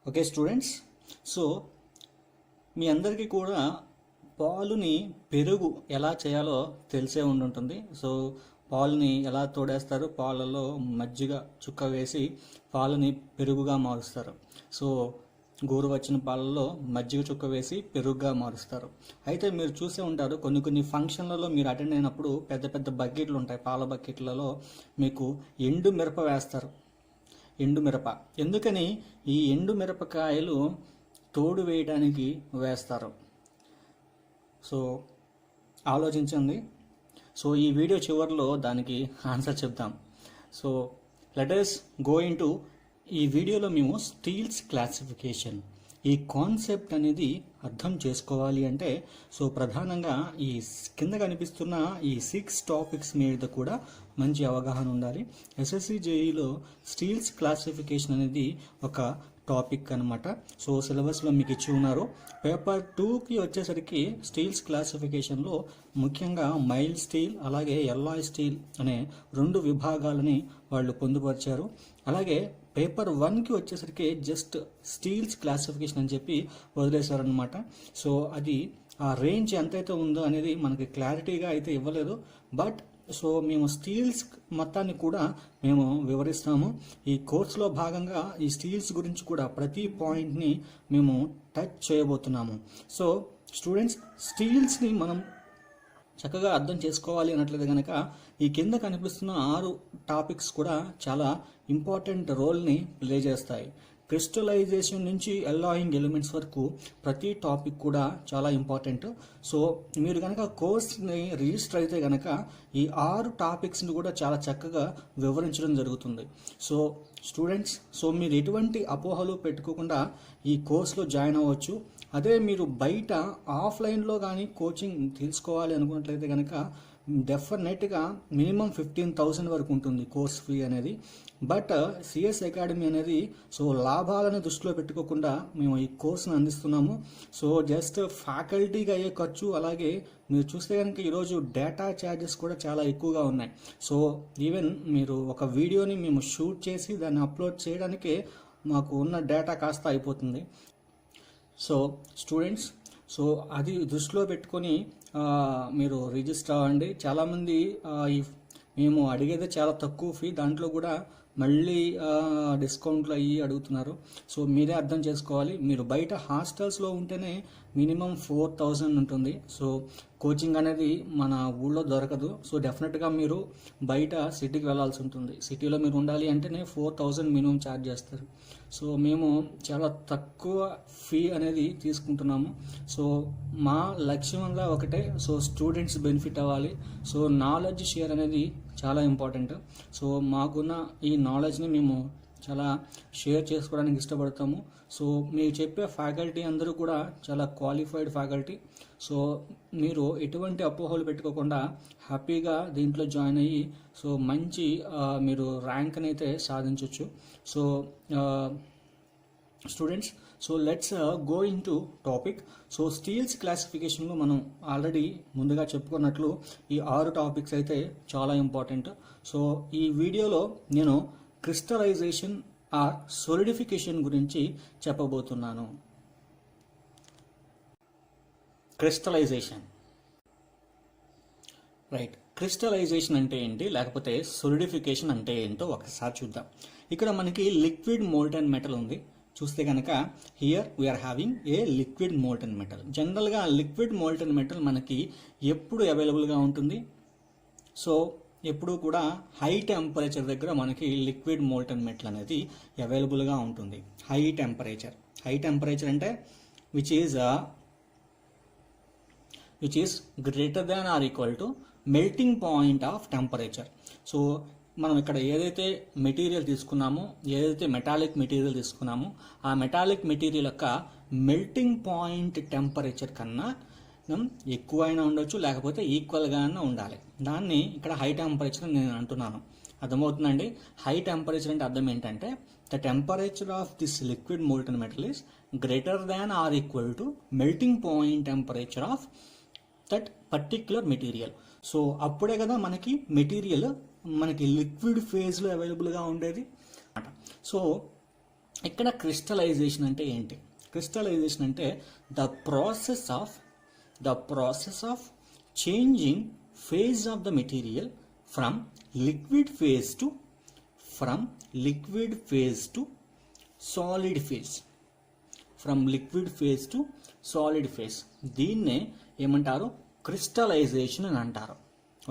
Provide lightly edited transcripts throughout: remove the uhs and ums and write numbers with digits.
Okay students, so మీ అందరికీ కూడా పాలుని పెరుగు ఎలా చేయాలో తెలిసే ఉండుంటుంది. సో పాలుని ఎలా తోడేస్తారు, పాలలో మజ్జిగ చుక్క వేసి పాలుని పెరుగుగా మారుస్తారు. సో గోరువచ్చిన పాలలో మజ్జిగ చుక్క వేసి పెరుగుగా మారుస్తారు. అయితే మీరు చూసే ఉంటారు, కొన్ని కొన్ని ఫంక్షన్లలో మీరు అటెండ్ అయినప్పుడు పెద్ద పెద్ద బకెట్లు ఉంటాయి. పాల బకెట్లలో మీకు ఎండు మిరప వేస్తారు. ఎండు మిరప ఎందుకని ఈ ఎండు మిరపకాయలు తోడు వేయడానికి వేస్తారు? సో ఆలోచించండి. సో ఈ వీడియో చివరిలో దానికి ఆన్సర్ చెప్తాం. So let us go into ఈ వీడియోలో మేము స్టీల్స్ క్లాసిఫికేషన్ ఈ కాన్సెప్ట్ అనేది అర్థం చేసుకోవాలి అంటే సో ప్రధానంగా ఈ కింద కనిపిస్తున్న ఈ 6 టాపిక్స్ మీద కూడా మంచి అవగాహన ఉండాలి. ఎస్ఎస్సి జేఈలో స్టీల్స్ క్లాసిఫికేషన్ అనేది ఒక టాపిక్ అనమాట. సో సిలబస్లో మీకు ఇచ్చి ఉన్నారు. పేపర్ 2కి వచ్చేసరికి స్టీల్స్ క్లాసిఫికేషన్లో ముఖ్యంగా మైల్డ్ స్టీల్ అలాగే ఎల్లాయ్ స్టీల్ అనే 2 విభాగాలని వాళ్ళు పొందుపరిచారు. అలాగే పేపర్ 1కి వచ్చేసరికి జస్ట్ స్టీల్స్ క్లాసిఫికేషన్ అని చెప్పి వదిలేశారనమాట. సో అది ఆ రేంజ్ ఎంతైతే ఉందో అనేది మనకి క్లారిటీగా అయితే ఇవ్వలేదు. బట్ సో మేము స్టీల్స్ మొత్తాన్ని కూడా మేము వివరిస్తాము. ఈ కోర్సులో భాగంగా ఈ స్టీల్స్ గురించి కూడా ప్రతి పాయింట్ని మేము టచ్ చేయబోతున్నాము. సో స్టూడెంట్స్, స్టీల్స్ని మనం చక్కగా అర్థం చేసుకోవాలి అన్నట్లయితే కనుక ఈ కింద కనిపిస్తున్న 6 టాపిక్స్ కూడా చాలా ఇంపార్టెంట్ రోల్ని ప్లే చేస్తాయి. క్రిస్టలైజేషన్ నుంచి ఎల్లాయింగ్ ఎలిమెంట్స్ వరకు ప్రతి టాపిక్ కూడా చాలా ఇంపార్టెంట్. సో మీరు కనుక కోర్స్ని రిజిస్టర్ అయితే కనుక ఈ 6 టాపిక్స్ని కూడా చాలా చక్కగా వివరించడం జరుగుతుంది. సో స్టూడెంట్స్, సో మీరు ఎటువంటి అపోహలు పెట్టుకోకుండా ఈ కోర్సులో జాయిన్ అవ్వచ్చు. అదే మీరు బయట ఆఫ్లైన్లో కానీ కోచింగ్ తీసుకోవాలి అనుకున్నట్లయితే కనుక డెఫినెట్గా మినిమం 15,000 వరకు ఉంటుంది కోర్స్ ఫీ అనేది. బట్ సిఎస్ అకాడమీ అనేది సో లాభాలను దృష్టిలో పెట్టుకోకుండా మేము ఈ కోర్సును అందిస్తున్నాము. సో జస్ట్ ఫ్యాకల్టీగా అయ్యే ఖర్చు, అలాగే మీరు చూస్తే కనుక ఈరోజు డేటా ఛార్జెస్ కూడా చాలా ఎక్కువగా ఉన్నాయి. సో ఈవెన్ మీరు ఒక వీడియోని మేము షూట్ చేసి దాన్ని అప్లోడ్ చేయడానికే మాకు ఉన్న డేటా కాస్త అయిపోతుంది. సో స్టూడెంట్స్, సో అది దృష్టిలో పెట్టుకొని మీరు రిజిస్టర్ అవ్వండి. చాలామంది మేము అడిగేదే చాలా తక్కువ ఫీ, దాంట్లో కూడా మళ్ళీ డిస్కౌంట్లు అయ్యి అడుగుతున్నారు. సో మీరే అర్థం చేసుకోవాలి. మీరు బయట హాస్టల్స్లో ఉంటేనే మినిమం 4,000 ఉంటుంది. సో కోచింగ్ అనేది మన ఊళ్ళో దొరకదు. సో డెఫినెట్గా మీరు బయట సిటీకి వెళ్ళాల్సి ఉంటుంది. సిటీలో మీరు ఉండాలి అంటేనే 4,000 మినిమం ఛార్జ్ చేస్తారు. సో మేము చాలా తక్కువ ఫీ అనేది తీసుకుంటున్నాము. సో మా లక్ష్యం వల్ల ఒకటే, సో స్టూడెంట్స్ బెనిఫిట్ అవ్వాలి. సో నాలెడ్జ్ షేర్ అనేది చాలా ఇంపార్టెంట్. సో మాకున్న ఈ నాలెడ్జ్ని మేము చాలా షేర్ చేసుకోవడానికి ఇష్టపడతాము. సో మీరు చెప్పే ఫ్యాకల్టీ అందరూ కూడా చాలా క్వాలిఫైడ్ ఫ్యాకల్టీ. సో మీరు ఎటువంటి అపోహలు పెట్టుకోకుండా హ్యాపీగా దీంట్లో జాయిన్ అయ్యి సో మంచి మీరు ర్యాంక్ని అయితే సాధించవచ్చు. So students, so let's go into topic. So steels క్లాసిఫికేషన్లో మనం ఆల్రెడీ ముందుగా చెప్పుకున్నట్లు ఈ 6 టాపిక్స్ అయితే చాలా ఇంపార్టెంట్. సో ఈ వీడియోలో నేను క్రిస్టలైజేషన్ ఆర్ సోలిడిఫికేషన్ గురించి చెప్పబోతున్నాను. Crystallisation, right. క్రిస్టలైజేషన్ అంటే ఏంటి, లేకపోతే సోలిడిఫికేషన్ అంటే ఏంటో ఒకసారి చూద్దాం. ఇక్కడ మనకి లిక్విడ్ మోల్టెన్ మెటల్ ఉంది. చూస్తే కనుక here we are having a liquid molten metal. జనరల్గా లిక్విడ్ మోల్టెన్ మెటల్ మనకి ఎప్పుడు అవైలబుల్గా ఉంటుంది? సో ఎప్పుడు కూడా హై టెంపరేచర్ దగ్గర మనకి లిక్విడ్ మోల్టెన్ మెటల్ అనేది అవైలబుల్గా ఉంటుంది. హై టెంపరేచర్ అంటే which is greater than or equal to melting point of temperature. So మనం ఇక్కడ ఏదైతే మెటీరియల్ తీసుకున్నామో, ఏదైతే మెటాలిక్ మెటీరియల్ తీసుకున్నామో ఆ మెటాలిక్ మెటీరియల్ యొక్క మెల్టింగ్ పాయింట్ టెంపరేచర్ కన్నా ఎక్కువైనా ఉండొచ్చు, లేకపోతే ఈక్వల్గా ఉండాలి. దాన్ని ఇక్కడ హై టెంపరేచర్ నేను అంటున్నాను. అర్థమవుతుందండి? హై టెంపరేచర్ అంటే అర్థం ఏంటంటే the temperature of this liquid molten metal is greater than or equal to melting point temperature of that particular material. So అప్పుడే కదా మనకి మెటీరియల్ మనకి లిక్విడ్ ఫేజ్లో అవైలబుల్గా ఉండేది. సో ఇక్కడ క్రిస్టలైజేషన్ అంటే ఏంటి? క్రిస్టలైజేషన్ అంటే the process of changing phase of the material from liquid phase to solid phase, దీన్నే ఏమంటారు? క్రిస్టలైజేషన్ అని అంటారు.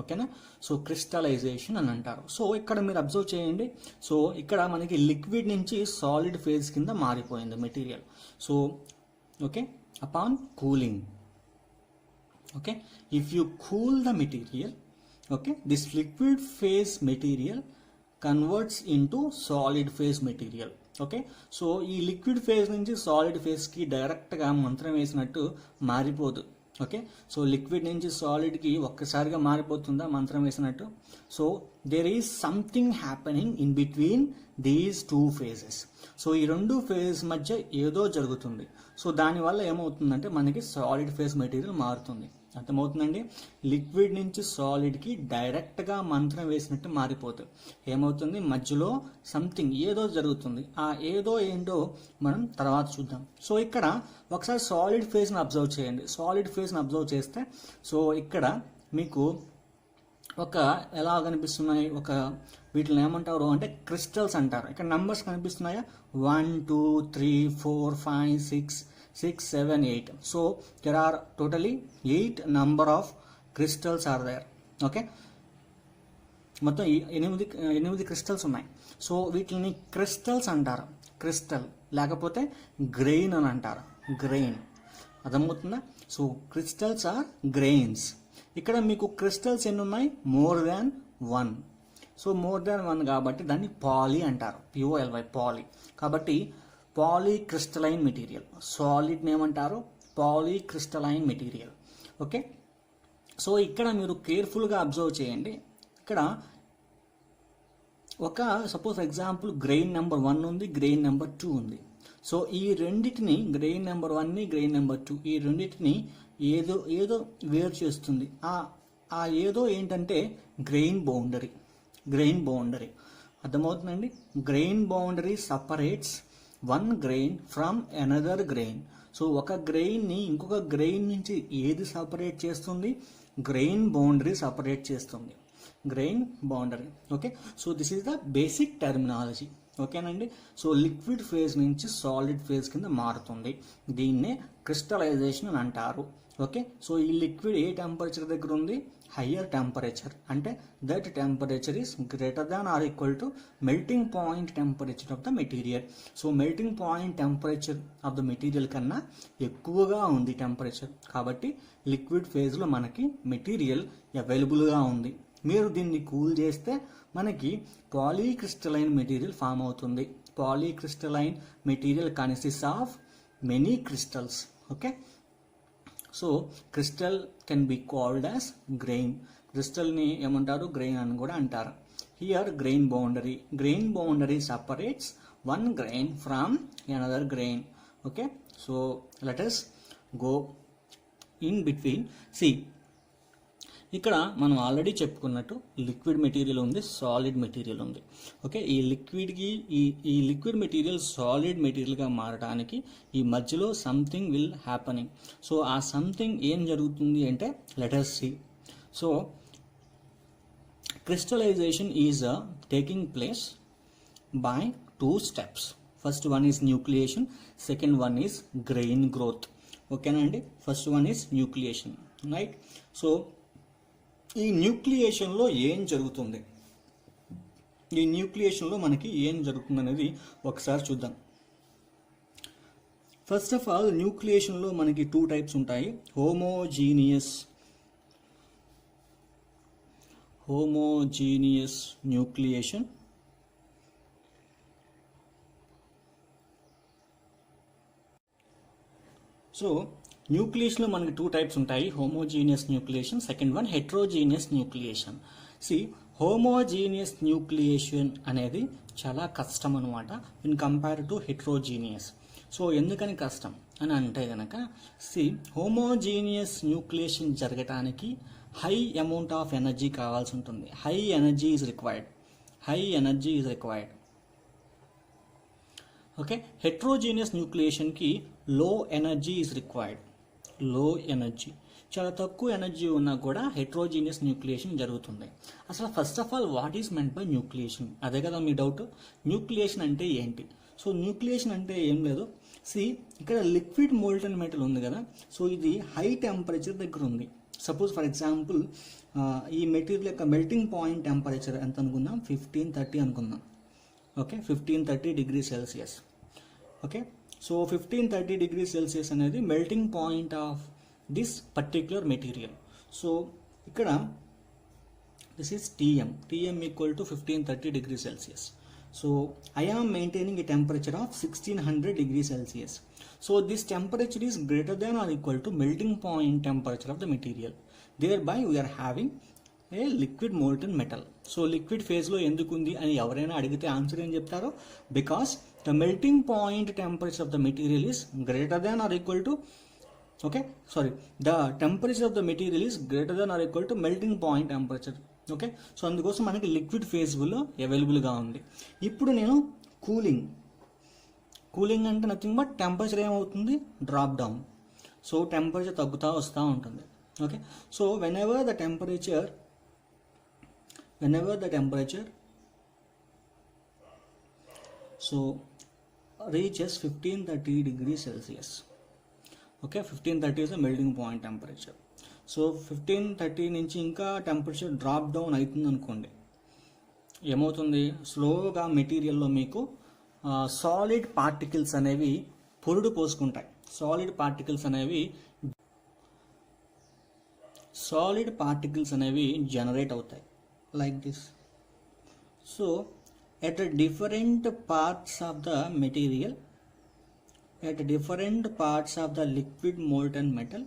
ఓకేనా? సో క్రిస్టలైజేషన్ అని అంటారు. సో ఇక్కడ మీరు అబ్జర్వ్ చేయండి. సో ఇక్కడ మనకి లిక్విడ్ నుంచి సాలిడ్ ఫేజ్ కింద మారిపోయింది material. So okay, upon cooling, okay, if you cool the material, okay, this liquid phase material converts into solid phase material. Okay, so ఈ లిక్విడ్ ఫేజ్ నుంచి సాలిడ్ ఫేజ్కి డైరెక్ట్గా మంత్రం వేసినట్టు మారిపోదు. ఓకే, సో లిక్విడ్ నుంచి సాలిడ్కి ఒక్కసారిగా మారిపోతుందా మంత్రం వేసినట్టు? So there is something happening in between these two phases. సో ఈ రెండు ఫేజ్ మధ్య ఏదో జరుగుతుంది. సో దానివల్ల ఏమవుతుందంటే మనకి సాలిడ్ ఫేజ్ మెటీరియల్ మారుతుంది. అర్థమవుతుందండి? లిక్విడ్ నుంచి సాలిడ్కి డైరెక్ట్గా మంత్రం వేసినట్టు మారిపోతుంది. ఏమవుతుంది? మధ్యలో సంథింగ్ ఏదో జరుగుతుంది. ఆ ఏదో ఏంటో మనం తర్వాత చూద్దాం. సో ఇక్కడ ఒకసారి సాలిడ్ ఫేజ్ని అబ్జర్వ్ చేయండి. సాలిడ్ ఫేజ్ని అబ్జర్వ్ చేస్తే సో ఇక్కడ మీకు ఒక ఎలా కనిపిస్తున్నాయి? ఒక వీటిని ఏమంటారు అంటే క్రిస్టల్స్ అంటారు. ఇక్కడ నంబర్స్ కనిపిస్తున్నాయా? 1 2 3 4 5 6 7 8. So there are totally 8 number of crystals are there. Okay, మొత్తం 8 క్రిస్టల్స్ ఉన్నాయి. సో వీటిని క్రిస్టల్స్ అంటారు. క్రిస్టల్ లేకపోతే గ్రెయిన్ అని అంటారు. గ్రెయిన్ అర్థమవుతుందా? So crystals are grains. ఇక్కడ మీకు క్రిస్టల్స్ ఎన్ని ఉన్నాయి? More than 1. So more than 1 కాబట్టి దాన్ని పాలీ అంటారు. POLY, poly. కాబట్టి పాలీక్రిస్టలైన్ మెటీరియల్. సాలిడ్ ఏమంటారు? Polycrystalline material. ఓకే, సో ఇక్కడ మీరు కేర్ఫుల్గా అబ్జర్వ్ చేయండి. ఇక్కడ ఒక సపోజ్ ఎగ్జాంపుల్ గ్రెయిన్ నెంబర్ 1 ఉంది, గ్రెయిన్ నెంబర్ 2 ఉంది. సో ఈ రెండింటిని, గ్రెయిన్ నెంబర్ 1ని గ్రెయిన్ నెంబర్ 2, ఈ రెండింటిని ఏదో వేరు చేస్తుంది. ఆ ఏదో ఏంటంటే గ్రెయిన్ బౌండరీ. అర్థమవుతుందండి? Grain boundary separates one grain from another grain. So ఒక గ్రెయిన్ని ఇంకొక గ్రెయిన్ నుంచి ఏది సపరేట్ చేస్తుంది? గ్రెయిన్ బౌండరీ సపరేట్ చేస్తుంది. Grain boundary. Okay, so this is the basic terminology. ఓకేనండి? సో లిక్విడ్ ఫేజ్ నుంచి సాలిడ్ ఫేజ్ కింద మారుతుంది. దీన్నే క్రిస్టలైజేషన్ అని అంటారు. ఓకే, సో ఈ లిక్విడ్ ఏ టెంపరేచర్ దగ్గర ఉంది? Higher temperature. అంటే that temperature is greater than or equal to melting point temperature of the material. So melting point temperature of the material కన్నా ఎక్కువగా ఉంది టెంపరేచర్. కాబట్టి లిక్విడ్ ఫేజ్లో మనకి మెటీరియల్ అవైలబుల్గా ఉంది. మీరు దీన్ని కూల్ చేస్తే మనకి పాలీక్రిస్టలైన్ మెటీరియల్ ఫామ్ అవుతుంది. Polycrystalline material consists of many crystals. Okay, so crystal can be called as grain. క్రిస్టల్ని ఏమంటారు? గ్రెయిన్ అని కూడా అంటారు. Here grain boundary separates one grain from another grain. Okay, so let us go in between. See, ఇక్కడ మనం already చెప్పుకున్నట్టు liquid material ఉంది, solid material ఉంది. ఓకే, ఈ లిక్విడ్ మెటీరియల్ సాలిడ్ మెటీరియల్గా మారడానికి ఈ మధ్యలో సంథింగ్ విల్ హ్యాపనింగ్. సో ఆ సంథింగ్ ఏం జరుగుతుంది అంటే let us see. So crystallization is taking place by 2 steps. First one is nucleation, second one is grain growth. Okay nandi, first one is nucleation, right? So ఈ న్యూక్లియేషన్లో ఏం జరుగుతుంది, ఈ న్యూక్లియేషన్లో మనకి ఏం జరుగుతుంది అనేది ఒకసారి చూద్దాం. ఫస్ట్ ఆఫ్ ఆల్ న్యూక్లియేషన్లో మనకి 2 టైప్స్ ఉంటాయి. హోమోజీనియస్ న్యూక్లియేషన్, సో న్యూక్లియేషన్లో మనకి 2 టైప్స్ ఉంటాయి. Homogeneous nucleation, second one heterogeneous nucleation. See, homogeneous nucleation అనేది చాలా కష్టం అనమాట in compare to heterogeneous. So ఎందుకని కష్టం అని అంటే కనుక, సి, హోమోజీనియస్ న్యూక్లియేషన్ జరగటానికి హై అమౌంట్ ఆఫ్ ఎనర్జీ కావాల్సి ఉంటుంది. High energy is required. Okay, heterogeneous న్యూక్లియేషన్కి low energy is required. Low energy, చాలా తక్కువ ఎనర్జీ ఉన్నా కూడా హెట్రోజీనియస్ న్యూక్లియేషన్ జరుగుతుంది. అసలు first of all what is meant by nucleation, అదే కదా మీ డౌట్. న్యూక్లియేషన్ అంటే ఏంటి? సో న్యూక్లియేషన్ అంటే ఏం లేదు. ఇక్కడ లిక్విడ్ మోల్టన్ మెటల్ ఉంది కదా, సో ఇది హై టెంపరేచర్ దగ్గర ఉంది. సపోజ్ ఫర్ ఎగ్జాంపుల్ ఈ మెటీరియల్ యొక్క మెల్టింగ్ పాయింట్ టెంపరేచర్ ఎంత అనుకుందాం, 1530 అనుకుందాం. Okay, 1530 degree Celsius. Okay, so 1530 degree Celsius అనేది melting point of this particular material. So ఇక్కడ this is TM equal to 1530 degree Celsius. So I am maintaining a temperature of 1600 degrees Celsius. So this temperature is greater than or equal to melting point temperature of the material. Thereby we are having a liquid molten metal. So liquid phase lo endukundi ani evaraina adigithe answer em cheptaru, because the melting point temperature of the material is greater than or equal to the temperature of the material is greater than or equal to melting point temperature. Okay, so అందుకోసం మనకి liquid ఫేజ్లో అవైలబుల్గా ఉంది. ఇప్పుడు నేను cooling అంటే nothing but temperature ఏమవుతుంది, drop down. So temperature తగ్గుతూ వస్తూ ఉంటుంది. Okay, so when ever the temperature so reaches 1530 degree Celsius. Okay, 1530 is the melting point temperature. So 1530 నుంచి ఇంకా టెంపరేచర్ డ్రాప్ డౌన్ అవుతుంది అనుకోండి, ఏమవుతుంది, స్లోగా మెటీరియల్లో మీకు సాలిడ్ పార్టికల్స్ అనేవి పొరుడు పోసుకుంటాయి. సాలిడ్ పార్టికల్స్ అనేవి జనరేట్ అవుతాయి like this. So at different parts of the material, at different parts of the liquid molten metal,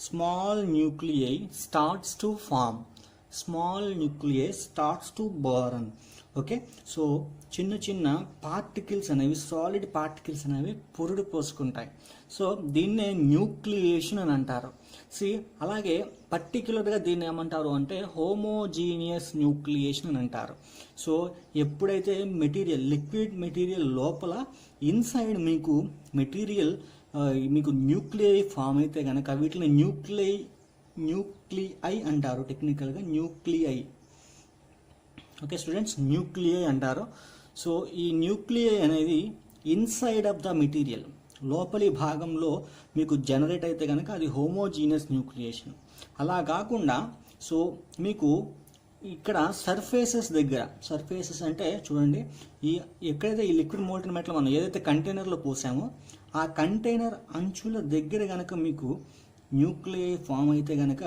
small nuclei starts to form, small nuclei starts to burn. Okay, so చిన్న particles అనేవి, solid particles అనేవి పొరుడు పోసుకుంటాయి. So దీన్నే nucleation అని అంటారు. అలాగే పర్టిక్యులర్గా దీన్ని ఏమంటారు అంటే హోమోజీనియస్ న్యూక్లియేషన్ అని అంటారు. సో ఎప్పుడైతే లిక్విడ్ మెటీరియల్ లోపల ఇన్సైడ్ మీకు న్యూక్లియై ఫామ్ అయితే కనుక వీటిని న్యూక్లియై అంటారు. టెక్నికల్గా న్యూక్లియై. ఓకే స్టూడెంట్స్, న్యూక్లియై అంటారు. సో ఈ న్యూక్లియై అనేది ఇన్సైడ్ ఆఫ్ ద మెటీరియల్, లోపలి భాగంలో మీకు జనరేట్ అయితే కనుక అది హోమోజీనియస్ న్యూక్లియేషన్. అలా కాకుండా సో మీకు ఇక్కడ సర్ఫేసెస్ అంటే చూడండి, ఎక్కడైతే ఈ లిక్విడ్ మోల్టన్ మెటల్ మనం ఏదైతే కంటైనర్లో పోసామో ఆ కంటైనర్ అంచుల దగ్గర కనుక మీకు న్యూక్లియై ఫామ్ అయితే కనుక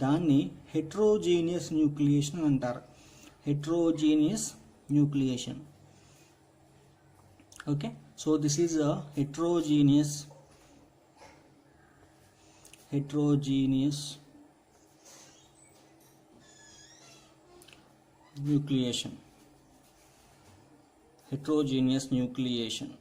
దాన్ని హెట్రోజీనియస్ న్యూక్లియేషన్ అంటారు. Heterogeneous nucleation. Okay, so this is a heterogeneous nucleation.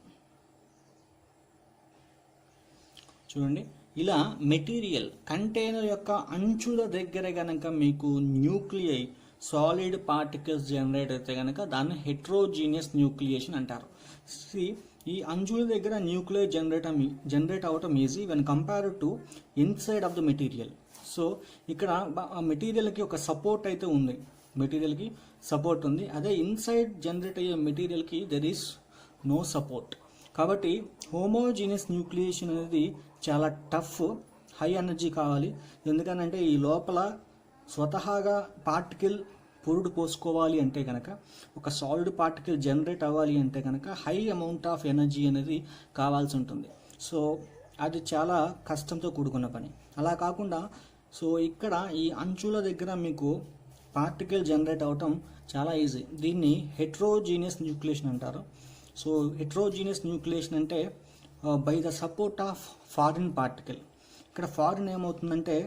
చూడండి, ఇలా మెటీరియల్ కంటైనర్ యొక్క అంచుల దగ్గర కనుక మీకు న్యూక్లియై సాలిడ్ పార్టికల్స్ జనరేట్ అయితే కనుక దాన్ని హెట్రోజీనియస్ న్యూక్లియేషన్ అంటారు. ఈ అంచుల దగ్గర న్యూక్లియై జనరేట్ అవటం easy when compare to inside of the material. So ఇక్కడ మెటీరియల్కి ఒక సపోర్ట్ అయితే ఉంది, అదే ఇన్సైడ్ జనరేట్ అయ్యే మెటీరియల్కి దెర్ ఈస్ నో సపోర్ట్. కాబట్టి హోమోజీనియస్ న్యూక్లియేషన్ అనేది చాలా టఫ్, హై ఎనర్జీ కావాలి. ఎందుకనంటే ఈ లోపల స్వతహాగా పార్టికల్ పొరుడు పోసుకోవాలి అంటే కనుక, ఒక సాలిడ్ పార్టికల్ జనరేట్ అవ్వాలి అంటే కనుక హై అమౌంట్ ఆఫ్ ఎనర్జీ అనేది కావాల్సి ఉంటుంది. సో అది చాలా కష్టంతో కూడుకున్న పని. అలా కాకుండా సో ఇక్కడ ఈ అంచుల దగ్గర మీకు పార్టికల్ జనరేట్ అవటం చాలా ఈజీ. దీన్ని హెట్రోజీనియస్ న్యూక్లియేషన్ అంటారు. సో హెట్రోజీనియస్ న్యూక్లియేషన్ అంటే by the support of foreign particle. ఇక్కడ ఫారిన్ ఏమవుతుందంటే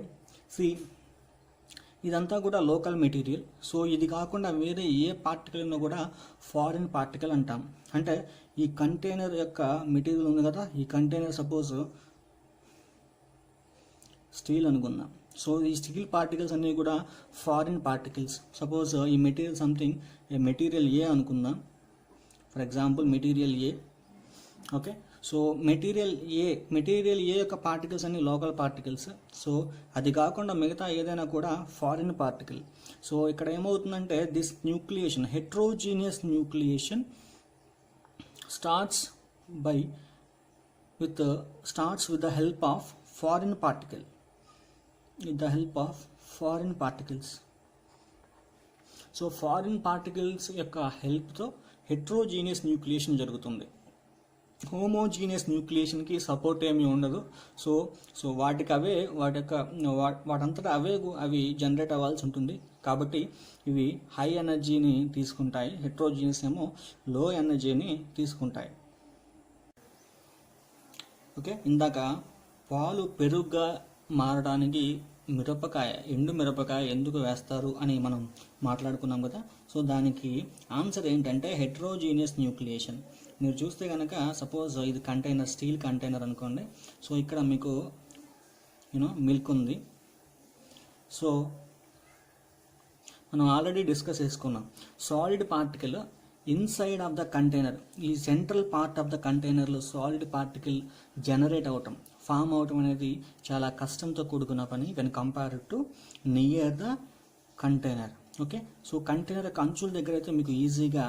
ఇదంతా కూడా లోకల్ మెటీరియల్. సో ఇది కాకుండా వేరే ఏ పార్టికల్ ఉన్నా కూడా ఫారిన్ పార్టికల్ అంటాం. అంటే ఈ కంటైనర్ యొక్క మెటీరియల్ ఉంది కదా, ఈ కంటైనర్ సపోజ్ స్టీల్ అనుకుందాం. సో ఈ స్టీల్ పార్టికల్స్ అన్నీ కూడా ఫారిన్ పార్టికల్స్. సపోజ్ ఈ మెటీరియల్ సంథింగ్ మెటీరియల్ ఏ అనుకుందాం. For example material A. Okay, so material A యొక్క పార్టికల్స్ అన్ని లోకల్ పార్టికల్స్. సో అది కాకుండా మిగతా ఏదైనా కూడా ఫారిన్ పార్టికల్. సో ఇక్కడ ఏమవుతుందంటే this nucleation, heterogeneous nucleation starts with the help of foreign particles. So foreign particles యొక్క హెల్ప్తో హెట్రోజీనియస్ న్యూక్లియేషన్ జరుగుతుంది. హోమోజీనియస్ న్యూక్లియేషన్కి సపోర్ట్ ఏమీ ఉండదు. సో వాటంతటా అవి జనరేట్ అవ్వాల్సి ఉంటుంది. కాబట్టి ఇవి హై ఎనర్జీని తీసుకుంటాయి, హెట్రోజీనియస్ ఏమో లో ఎనర్జీని తీసుకుంటాయి. ఓకే, ఇందాక పాలు పెరుగుగా మారడానికి ఎండు మిరపకాయ ఎందుకు వేస్తారు అని మనం మాట్లాడుకున్నాం కదా. సో దానికి ఆన్సర్ ఏంటంటే హెట్రోజీనియస్ న్యూక్లియేషన్. మీరు చూస్తే కనుక సపోజ్ ఇది కంటైనర్, స్టీల్ కంటైనర్ అనుకోండి. సో ఇక్కడ మీకు మిల్క్ ఉంది. సో మనం ఆల్రెడీ డిస్కస్ చేసుకున్నాం, solid particle inside of the container, ఈ సెంట్రల్ పార్ట్ ఆఫ్ ద కంటైనర్లో సాలిడ్ పార్టికల్ జనరేట్ ఫామ్ అవటం అనేది చాలా కష్టంతో కూడుకున్న పని when compared to near the container. Okay, so container అంచుల దగ్గర అయితే మీకు ఈజీగా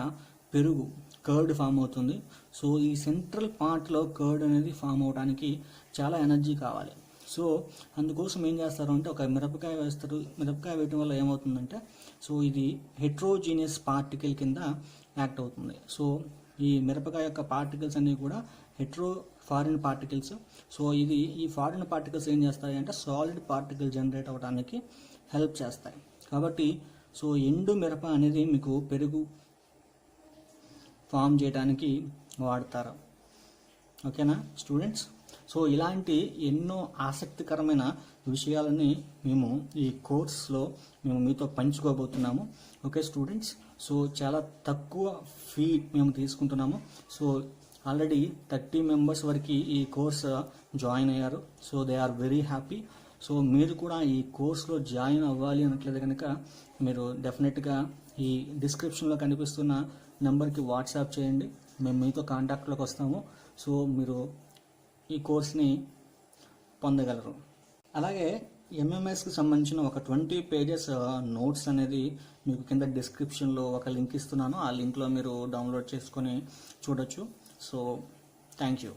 కర్డ్ ఫామ్ అవుతుంది. సో ఈ సెంట్రల్ పార్ట్లో కర్డ్ అనేది ఫామ్ అవడానికి చాలా ఎనర్జీ కావాలి. సో అందుకోసం ఏం చేస్తారు అంటే ఒక మిరపకాయ వేస్తారు. మిరపకాయ వేయడం వల్ల ఏమవుతుందంటే సో ఇది హెట్రోజీనియస్ పార్టికల్ కింద యాక్ట్ అవుతుంది. సో ఈ మిరపకాయ యొక్క పార్టికల్స్ అన్నీ కూడా ఫారిన్ పార్టికల్స్. సో ఈ ఫారిన్ పార్టికల్స్ ఏం చేస్తాయి అంటే సాలిడ్ పార్టికల్ జనరేట్ అవ్వడానికి హెల్ప్ చేస్తాయి. కాబట్టి సో ఎండు మిరప అనేది మీకు పెరుగు ఫామ్ చేయడానికి వాడతారు. ఓకేనా స్టూడెంట్స్? సో ఇలాంటి ఎన్నో ఆసక్తికరమైన విషయాలని మేము ఈ కోర్స్లో మీతో పంచుకోబోతున్నాము. ఓకే స్టూడెంట్స్, సో చాలా తక్కువ ఫీ మేము తీసుకుంటున్నాము. సో ఆల్రెడీ 30 మెంబర్స్ వరకు ఈ కోర్స్ జాయిన్ అయ్యారు. So they are very happy. So మీరు కూడా ఈ కోర్స్లో జాయిన్ అవ్వాలి అనట్లేదు కనుక మీరు డెఫినెట్గా ఈ డిస్క్రిప్షన్లో కనిపిస్తున్న నెంబర్కి వాట్సాప్ చేయండి. మేము మీతో కాంటాక్ట్లోకి వస్తాము. సో మీరు ఈ కోర్స్ని పొందగలరు. అలాగే ఎంఎంఎస్కి సంబంధించిన ఒక 20 పేజెస్ నోట్స్ అనేది మీకు కింద డిస్క్రిప్షన్లో ఒక లింక్ ఇస్తున్నాను. ఆ లింక్లో మీరు డౌన్లోడ్ చేసుకొని చూడొచ్చు. So thank you.